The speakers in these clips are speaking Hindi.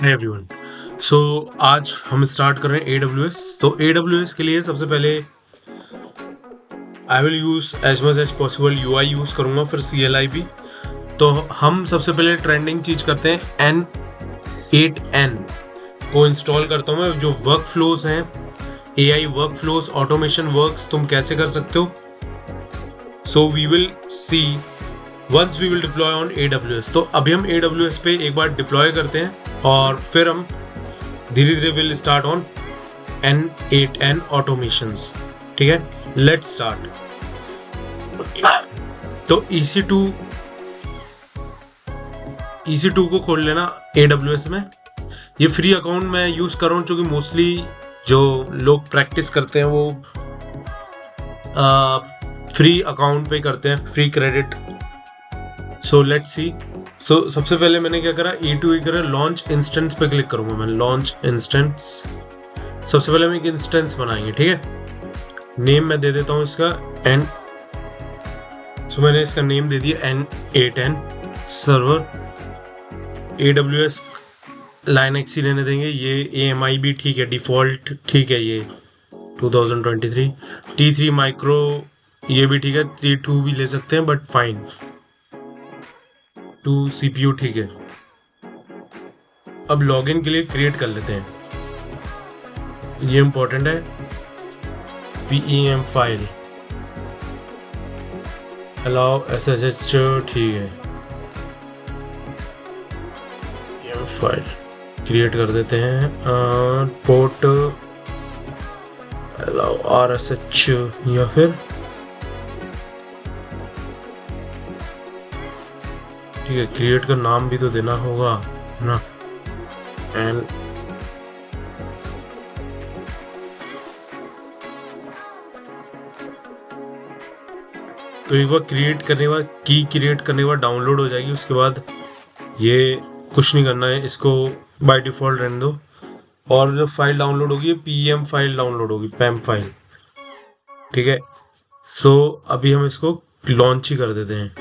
Hi everyone. सो आज हम स्टार्ट कर रहे हैं AWS। तो AWS के लिए सबसे पहले I will use as much as possible UI use करूँगा, फिर CLI भी। तो हम सबसे पहले ट्रेंडिंग चीज़ करते हैं, N8N को इंस्टॉल करता हूँ मैं। जो वर्क फ्लोज हैं, AI workflows, automation works तुम कैसे कर सकते हो। So we will see once we will deploy on AWS। तो अभी हम AWS पे एक बार डिप्लॉय करते हैं और फिर हम धीरे धीरे will start on N8N automations. ठीक है, लेट्स स्टार्ट। तो EC2 को खोल लेना AWS में। ये फ्री अकाउंट मैं यूज़ कर रहा हूँ, क्योंकि मोस्टली जो लोग प्रैक्टिस करते हैं वो फ्री अकाउंट पे करते हैं, free credit. So let's see. So सबसे पहले मैंने क्या करा, E2E करा, लॉन्च इंस्टेंस पे क्लिक करूंगा मैं। लॉन्च इंस्टेंस, सबसे पहले हम एक इंस्टेंस बनाएंगे। ठीक है, नेम मैं दे देता हूँ इसका N। सो मैंने इसका नेम दे दिया N8N सर्वर। AWS Linux ही रहने देंगे। ये AMI भी ठीक है, डिफ़ॉल्ट ठीक है। ये 2023 T3 माइक्रो ये भी ठीक है, T2 भी ले सकते हैं बट फाइन। 2 CPU ठीक है। अब लॉगिन के लिए क्रिएट कर लेते हैं, ये इंपॉर्टेंट है। PEM फाइल अलाउ SSH ठीक है। PEM फाइल क्रिएट कर देते हैं। पोर्ट अलाउ RSH या फिर ठीक है। क्रिएट का नाम भी तो देना होगा ना। एंड तो एक बार क्रिएट करने के बाद, की क्रिएट करने के बाद डाउनलोड हो जाएगी। उसके बाद ये कुछ नहीं करना है, इसको बाय डिफ़ॉल्ट रहने दो। और जब फाइल डाउनलोड होगी, PEM फाइल डाउनलोड होगी, PEM फाइल। ठीक है, सो अभी हम इसको लॉन्च ही कर देते हैं।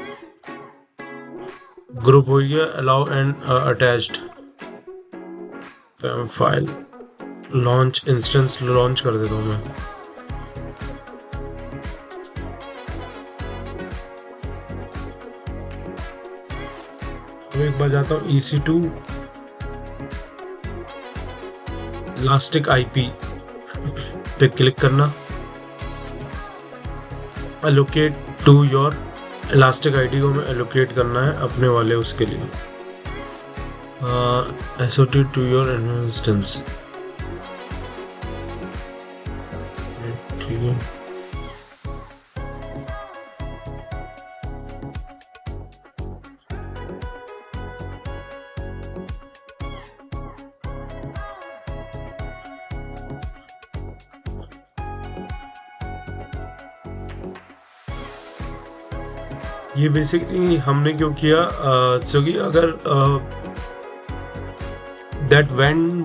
ग्रुप हो गया, allow and attached PEM file. Launch instance launch कर देता हूँ मैं। एक बार जाता हूँ EC2 इलास्टिक IP पे क्लिक करना। Allocate to your elastic ID को हमें एलोकेट करना है अपने वाले उसके लिए। SOT to your instance. ठीक है, ये बेसिकली हमने क्यों किया, क्योंकि अगर दैट व्हेन,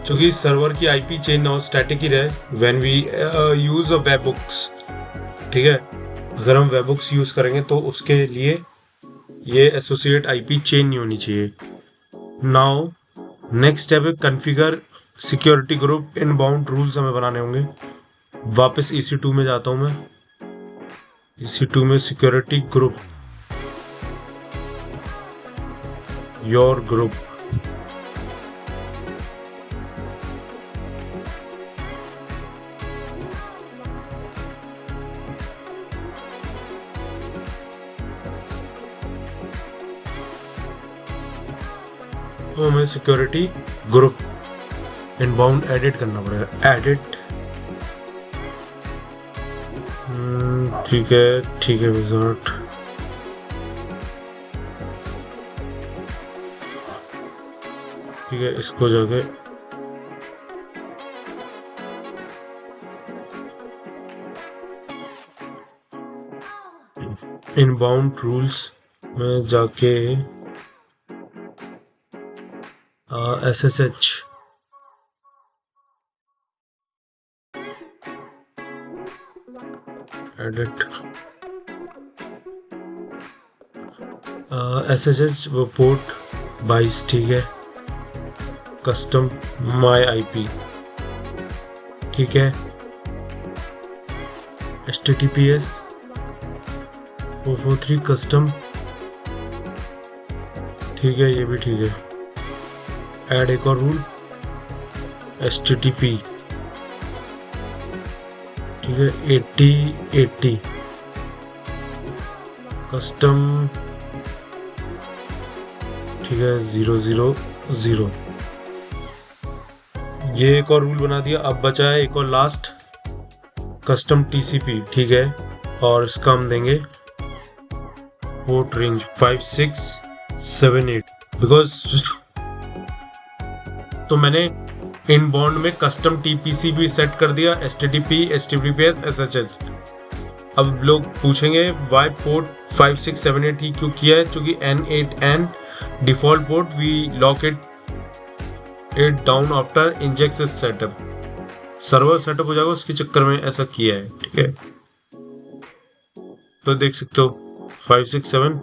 क्योंकि सर्वर की IP चेंज ना हो, स्टैटिक ही रहे when we use a webhooks. ठीक है, अगर हम वेब बुक्स यूज करेंगे तो उसके लिए ये एसोसिएट IP चेंज नहीं होनी चाहिए। नाउ नेक्स्ट स्टेप है configure security group. Inbound rules हमें बनाने होंगे। वापस EC2 में जाता हूँ मैं। EC2 में सिक्योरिटी ग्रुप, योर ग्रुप। तो हमें सिक्योरिटी ग्रुप इनबाउंड एडिट करना पड़ेगा। एडिट ठीक है विजार्ड। ठीक है, इसको जाके इनबाउंड रूल्स में जाके SSH एडिट SSH पोर्ट 22। ठीक है, कस्टम माई IP, ठीक है। HTTPS 443 कस्टम, ठीक है, ये भी ठीक है। ऐड एक और रूल HTTP, ठीक है। 8080 कस्टम, ठीक है। 000, ये एक और रूल बना दिया। अब बचा है एक और लास्ट, कस्टम TCP, ठीक है। और इसका हम देंगे पोर्ट रेंज 5678, बिकॉज तो मैंने इनबाउंड में कस्टम TPC भी सेट कर दिया, HTTP, HTTPS, SSH। अब लोग पूछेंगे वाई पोर्ट 5678 ही क्यों किया है, क्योंकि N8N default port, we lock it down after Nginx setup, server setup हो जाएगा उसके चक्कर में ऐसा किया है, ठीक है। तो देख सकते हो 567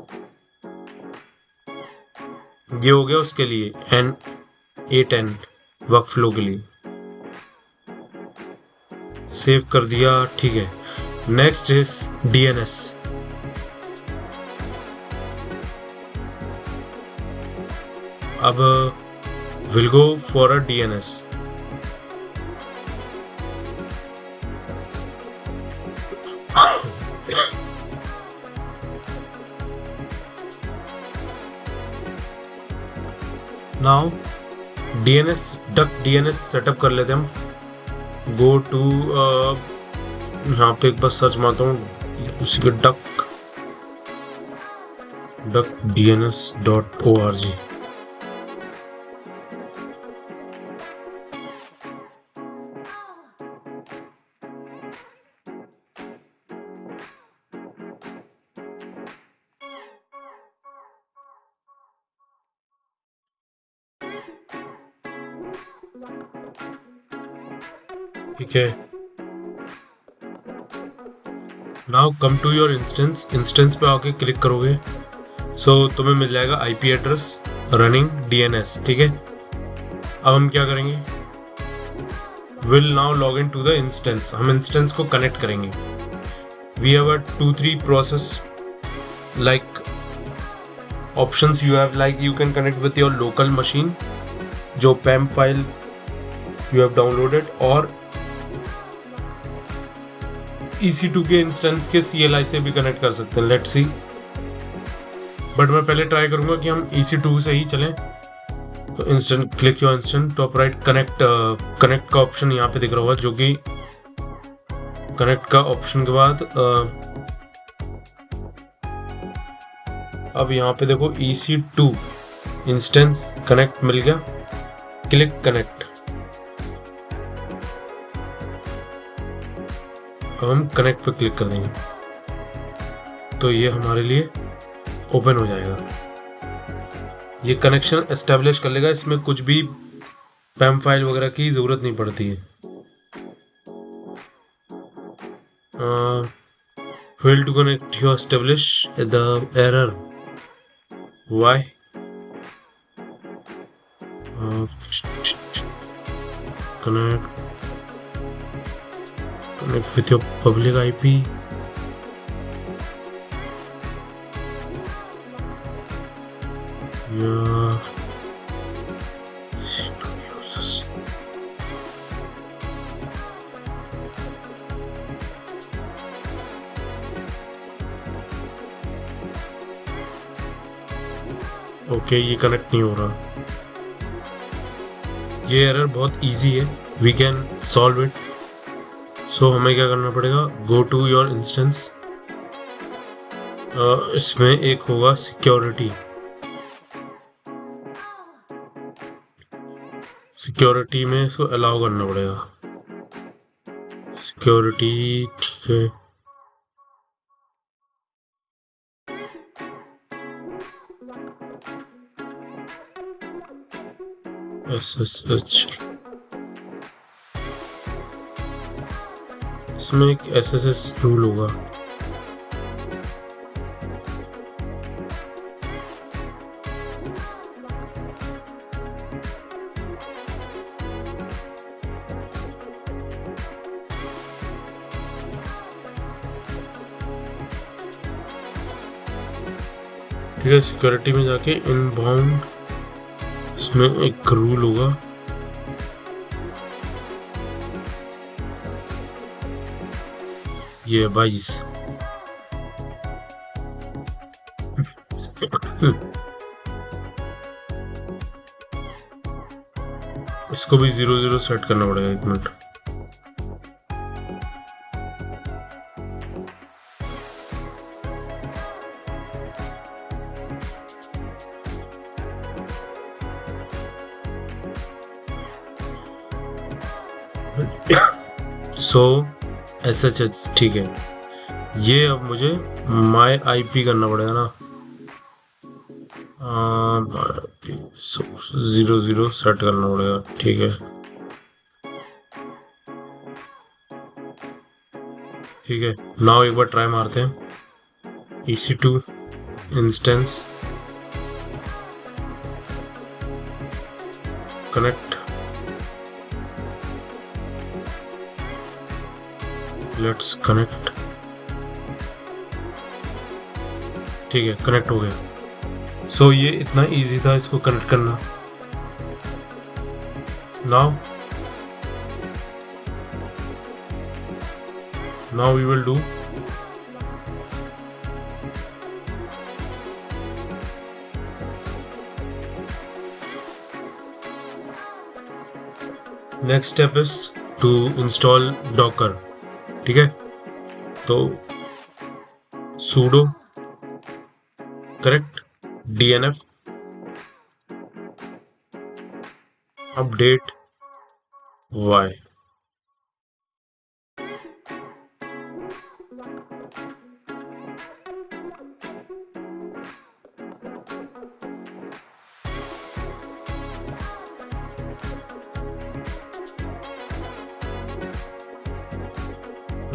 ये हो गया उसके लिए, N8N वर्कफ्लो के लिए सेव कर दिया, ठीक है। Next is DNS। अब will go for a DNS। Now duck DNS setup कर लेते हैं हम। गो टू यहाँ पे एक बार सर्च मारता हूँ उसी के डक DNS.org। ठीक है। Now come to your instance पे आके क्लिक करोगे, सो तुम्हें मिल जाएगा IP एड्रेस रनिंग DNS, ठीक है। अब हम क्या करेंगे, will now log in to the instance. हम इंस्टेंस को कनेक्ट करेंगे। We have a 2-3 process like options you have, like you can connect with your local machine जो PAM file you have downloaded, और EC2 के इंस्टेंस के CLI से भी कनेक्ट कर सकते हैं। लेट्स सी, बट मैं पहले ट्राई करूंगा कि हम EC2 से ही चलें। तो instant, click your instant, top right, connect का ऑप्शन यहाँ पे दिख रहा होगा, जो कि कनेक्ट का ऑप्शन के बाद अब यहाँ पे देखो EC2 इंस्टेंस कनेक्ट मिल गया। Click connect. अब हम कनेक्ट पे क्लिक कर देंगे तो ये हमारे लिए ओपन हो जाएगा। ये कनेक्शन एस्टेब्लिश कर लेगा, इसमें कुछ भी PAM फाइल वगैरह की ज़रूरत नहीं पड़ती है। Fail to connect you establish the error, why? Connect with your public IP. Yeah. Okay, ये कनेक्ट नहीं हो रहा। ये एरर बहुत इजी है, we can solve it. So हमें क्या करना पड़ेगा, गो टू योर इंस्टेंस। इसमें एक होगा सिक्योरिटी, सिक्योरिटी में इसको अलाउ करना पड़ेगा। सिक्योरिटी, ठीक है। SSH, इसमें एक SSH रूल होगा। ठीक है, सिक्योरिटी में जाके इनबाउंड, इसमें एक रूल होगा, ये 22 इसको भी 00 सेट करना पड़ेगा, 1 मिनट। सो SSH, ठीक है। ये अब मुझे माई IP करना पड़ेगा ना, 00 सेट करना पड़ेगा, ठीक है। ठीक है, नाउ एक बार ट्राई मारते हैं। EC2 instance connect, let's connect, ठीक है, कनेक्ट हो गया। सो ये इतना इजी था इसको कनेक्ट करना। now we will do next step is to install Docker, ठीक है। तो sudo correct dnf update y,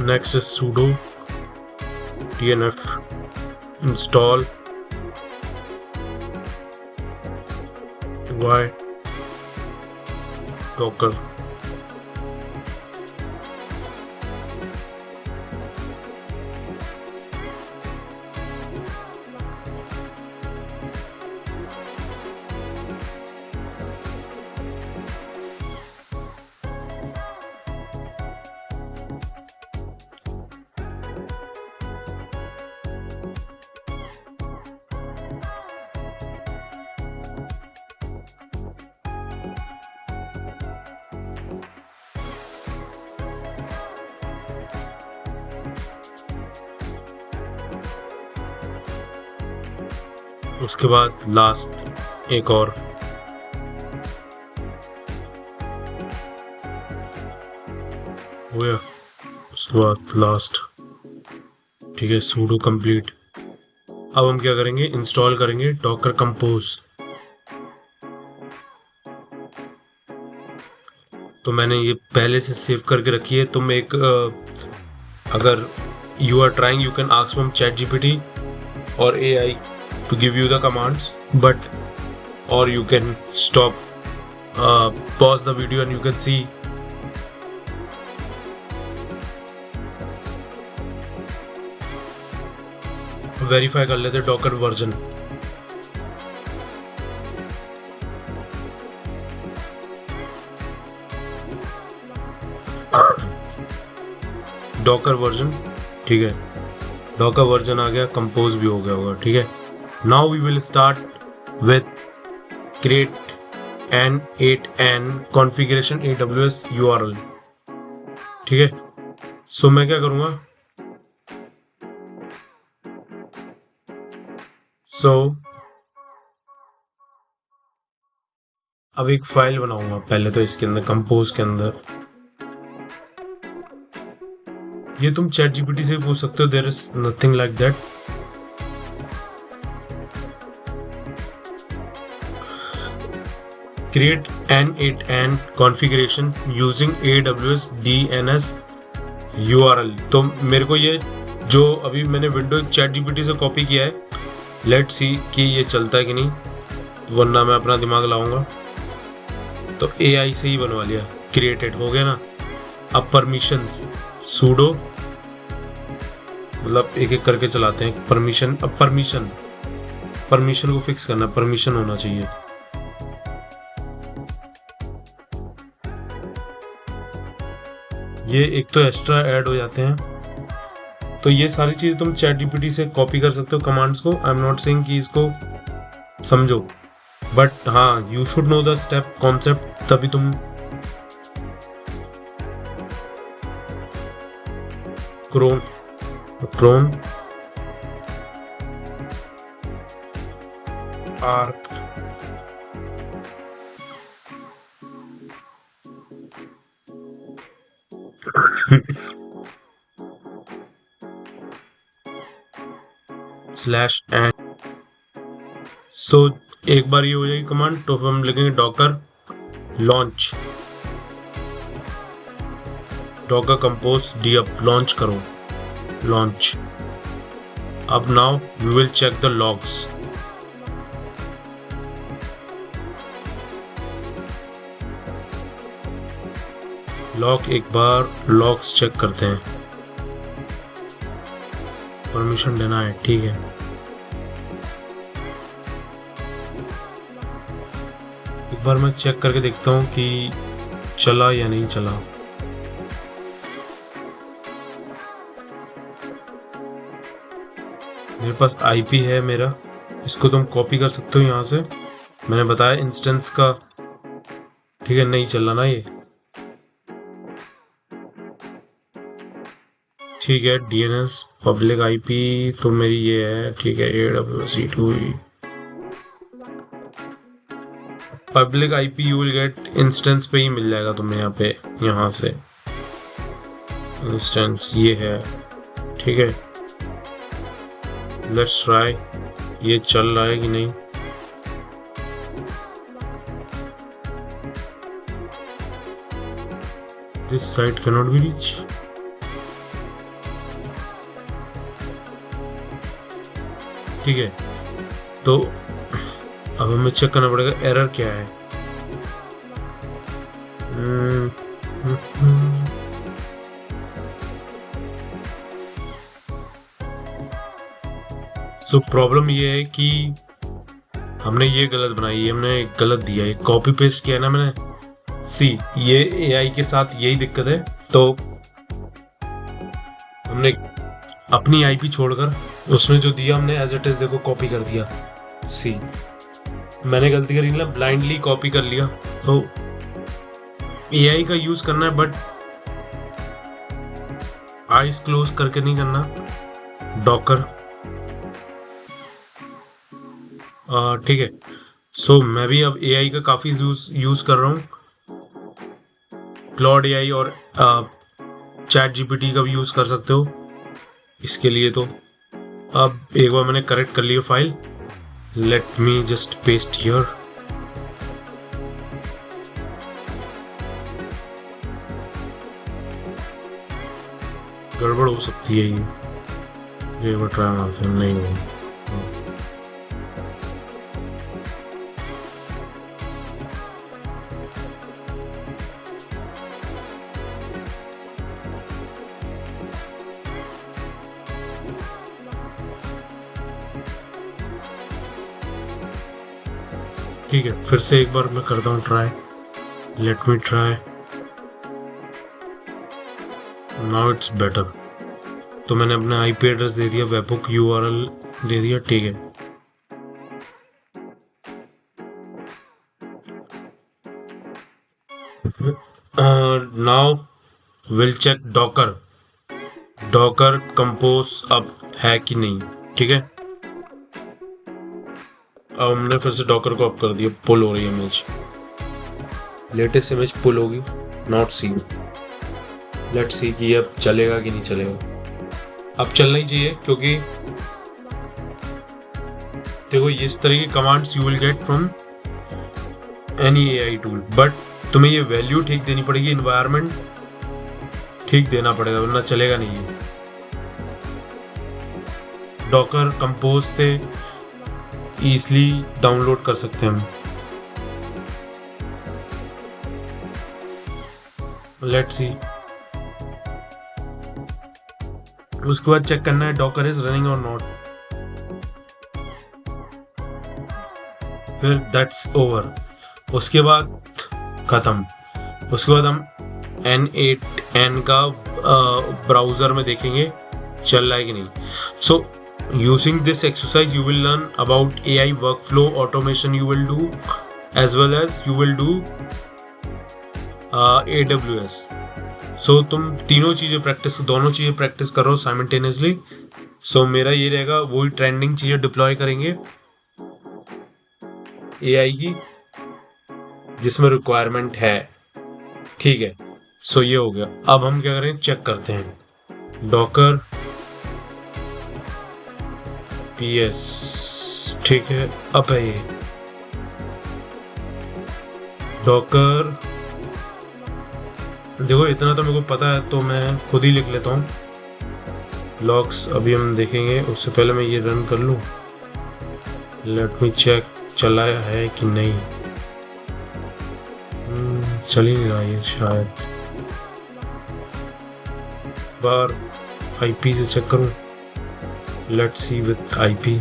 next is sudo dnf install y docker, उसके बाद लास्ट एक और हो गया, उसके बाद लास्ट, ठीक है, sudo complete। अब हम क्या करेंगे, इंस्टॉल करेंगे डॉकर कंपोज। तो मैंने ये पहले से सेव करके रखी है। तुम एक अगर you are trying, you can ask from ChatGPT or AI to give you the commands, but or you can stop, pause the video and you can see verify कर लेते डॉकर वर्जन। डॉकर वर्जन, ठीक है, डॉकर वर्जन आ गया, कंपोज भी हो गया होगा, ठीक है। Now we will start with create N8N configuration AWS URL, ठीक है। सो मैं क्या करूँगा, अब एक फाइल बनाऊंगा पहले तो इसके अंदर, कंपोज के अंदर। ये तुम ChatGPT से पूछ सकते हो, there is nothing like that. Create N8N configuration using AWS DNS URL। तो मेरे को ये जो अभी मैंने विंडो ChatGPT से कॉपी किया है, लेट्स सी कि ये चलता है कि नहीं, वरना मैं अपना दिमाग लाऊंगा। तो AI से ही बनवा लिया, क्रिएटेड हो गया ना। अब परमिशंस, sudo, मतलब एक एक करके चलाते हैं। परमिशन, अब परमिशन परमिशन को फिक्स करना, परमिशन होना चाहिए। ये एक तो एक्स्ट्रा ऐड हो जाते हैं। तो ये सारी चीज़ें तुम चैट जीपीटी से कॉपी कर सकते हो कमांड्स को। आई एम नॉट सेइंग कि इसको समझो, बट हाँ you should know the step concept, तभी तुम क्रोन आर्क स्लैश एंड। सो एक बार ये हो जाएगी कमांड, तो फिर हम लिखेंगे Docker launch, Docker compose D up, launch करो, लॉन्च। अब now we will check the logs. Log, एक बार लॉग्स चेक करते हैं। परमिशन देना है, ठीक है। एक बार मैं चेक करके देखता हूँ कि चला या नहीं चला। मेरे पास आईपी है मेरा, इसको तुम कॉपी कर सकते हो यहाँ से। मैंने बताया इंस्टेंस का, ठीक है। नहीं चल रहा ना ये, ठीक है। डीएनएस पब्लिक आईपी तो मेरी ये है, ठीक है। AWS public IP you will get instance पे ही मिल जाएगा तुम्हें यहाँ पे, यहाँ से इंस्टेंस ये है, ठीक है। लेट्स ट्राई, ये चल रहा है कि नहीं। This site can not be reach. ठीक है, तो अब हमें चेक करना पड़ेगा एरर क्या है। तो प्रॉब्लम ये है कि हमने ये गलत बनाई है, हमने गलत दिया है, कॉपी पेस्ट किया ना मैंने। सी ये एआई के साथ यही दिक्कत है। तो हमने अपनी आईपी छोड़कर उसने जो दिया हमने एज इट इज देखो कॉपी कर दिया। सी मैंने गलती करी ना, ब्लाइंडली कॉपी कर लिया। तो एआई का यूज करना है, बट आईज क्लोज करके नहीं करना। डॉकर, ठीक है। सो मैं भी अब एआई का काफी यूज कर रहा हूँ, क्लॉड एआई और चैट जीपीटी का भी यूज कर सकते हो इसके लिए। तो अब एक बार मैंने करेक्ट कर लिया file, let me just paste here. गड़बड़ हो सकती है ये बार ट्राई मारते हैं, नहीं हो। ठीक है, फिर से एक बार मैं करता हूँ try, let me try. Now it's better. तो मैंने अपना आईपी एड्रेस दे दिया, वेबहुक यूआरएल दे दिया, ठीक है। Now will check Docker, Docker compose अब है कि नहीं, ठीक है। अब हमने फिर से डॉकर को अप कर दिया, पुल हो रही है इमेज, लेटेस्ट इमेज पुल होगी, नॉट सीन। लेट्स सी कि अब चलेगा कि नहीं चलेगा। अब चलना ही चाहिए, क्योंकि देखो इस तरह की commands you will get from any AI tool, but तुम्हें ये वैल्यू ठीक देनी पड़ेगी, इन्वायरमेंट ठीक देना पड़ेगा, वरना चलेगा नहीं है। डॉकर कंपोज से ईजिली डाउनलोड कर सकते हैं हम। लेट्स सी, उसके बाद चेक करना है डॉकर इज रनिंग और नॉट। फिर दैट्स ओवर, उसके बाद ख़त्म। उसके बाद हम N8N का ब्राउज़र में देखेंगे चल रहा है कि नहीं। सो using this exercise you will learn about AI workflow automation you will do, as well as you will do AWS. सो तुम दोनों चीज़ें प्रैक्टिस कर रहे हो साइमल्टेनियसली। सो मेरा ये रहेगा, वही ट्रेंडिंग चीज़ें डिप्लॉय करेंगे AI की जिसमें रिक्वायरमेंट है, ठीक है। सो ये हो गया। अब हम क्या करें, चेक करते हैं डॉकर PS, ठीक है। अब है ये डॉकर, देखो इतना तो मेरे को पता है तो मैं खुद ही लिख लेता हूँ। लॉग्स अभी हम देखेंगे, उससे पहले मैं ये रन कर लूँ। लेट मी चेक चला है कि नहीं। चल ही नहीं रहा ये, शायद बार IP से चेक करूँ। लेट्स सी विथ IP,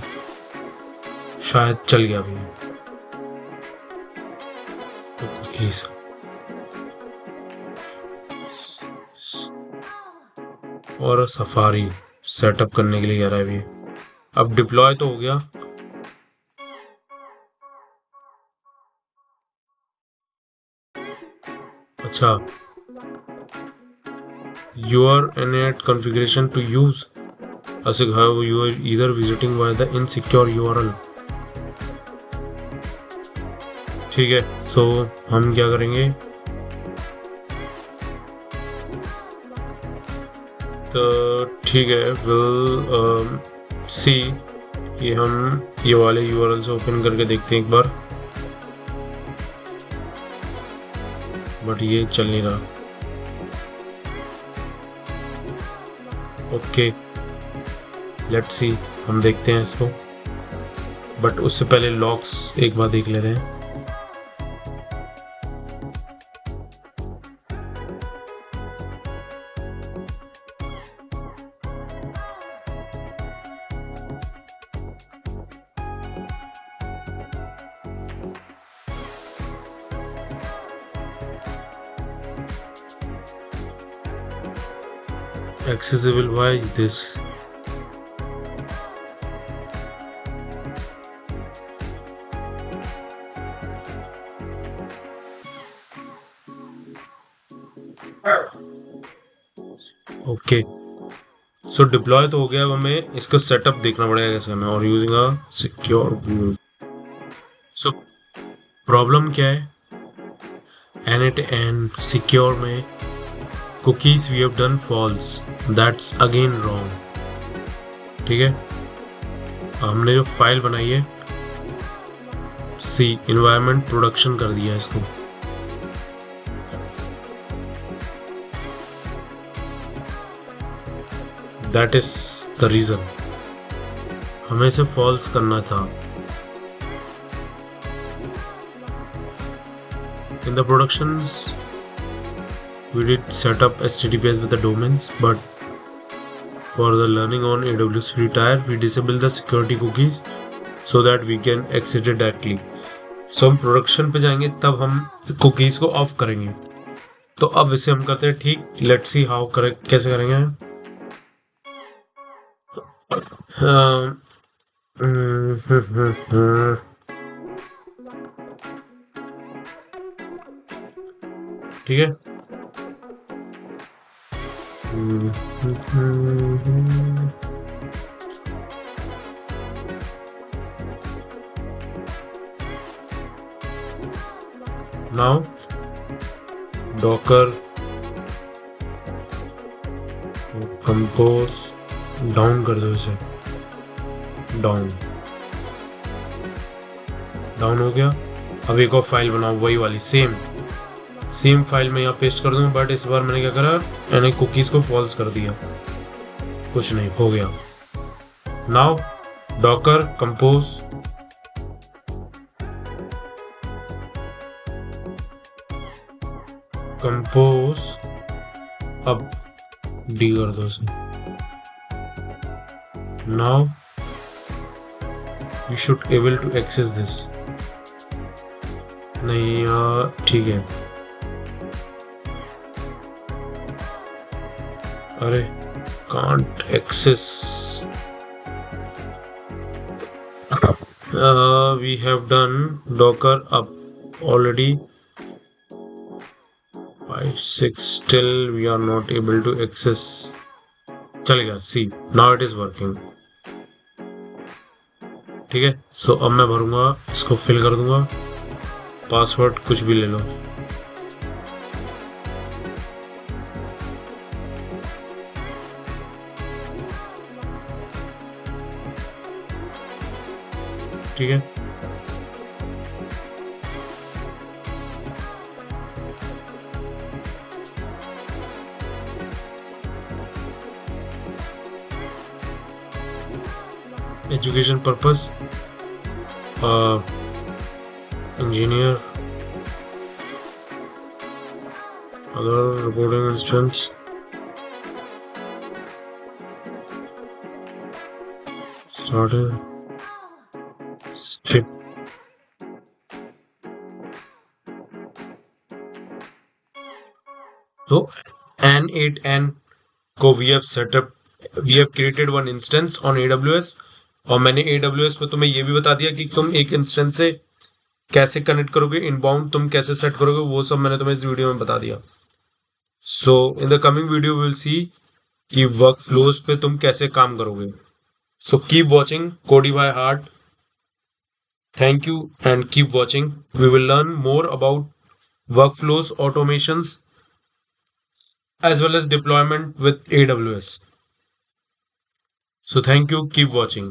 शायद चल गया अभी। और सफारी सेटअप करने के लिए कह रहा है अभी। अब डिप्लॉय तो हो गया। अच्छा, your N8 configuration to use ASIC, however you are either visiting via the insecure URL, ठीक है। सो हम क्या करेंगे, तो ठीक है, विल सी कि हम ये वाले URL से ओपन करके देखते हैं एक बार, बट ये चल नहीं रहा। ओके, लेट्स सी, हम देखते हैं इसको, बट उससे पहले लॉग्स एक बार देख लेते हैं। Accessible by this, okay. So deploy तो हो गया। अब हमें इसका सेटअप देखना पड़ेगा कैसे करना, और using a secure view. So problem क्या है, N8N सिक्योर में cookies we have done false, that's again wrong, ठीक है। हमने जो फाइल बनाई है C environment production कर दिया इसको, that is the reason, हमें इसे false करना था। in the productions we did set up HTTPS with the domains, but for the learning on AWS Free Tier we disable the security cookies so that we can exit it directly. So हम प्रोडक्शन पे जाएंगे तब हम कुकीज़ को ऑफ करेंगे। तो अब इसे हम करते हैं ठीक। लेट्स सी हाउ कैसे करेंगे। ठीक है, नाउ डॉकर कंपोज डाउन कर दो, इसे डाउन हो गया। अब एक और फाइल बनाओ, वही वाली सेम फाइल में यहाँ पेस्ट कर दूँ, बट इस बार मैंने क्या करा, मैंने कुकीज़ को फॉल्स कर दिया। कुछ नहीं, हो गया। नाउ डॉकर कंपोज अब डी कर दो इसे। Now you should able to access this, नहीं ठीक है। अरे can't access, we have done docker up already 5 6 still we are not able to access। चलेगा, सी नाउ इट इज वर्किंग। ठीक है, सो अब मैं भरूंगा, इसको फिल कर दूंगा, पासवर्ड कुछ भी ले लो। ठीक है, education purpose, engineer, other reporting instance, started strip. तो N8N को we have set up, we have created one instance on AWS, और मैंने AWS पे तुम्हें ये भी बता दिया कि तुम एक इंस्टेंस से कैसे कनेक्ट करोगे, इनबाउंड तुम कैसे सेट करोगे, वो सब मैंने तुम्हें इस वीडियो में बता दिया। So in the coming video will see कि वर्क फ्लोज पे तुम कैसे काम करोगे। So keep watching Cody by heart. Thank you and keep watching. We will learn more about workflows, automations, as well as deployment with AWS. So thank you, keep watching.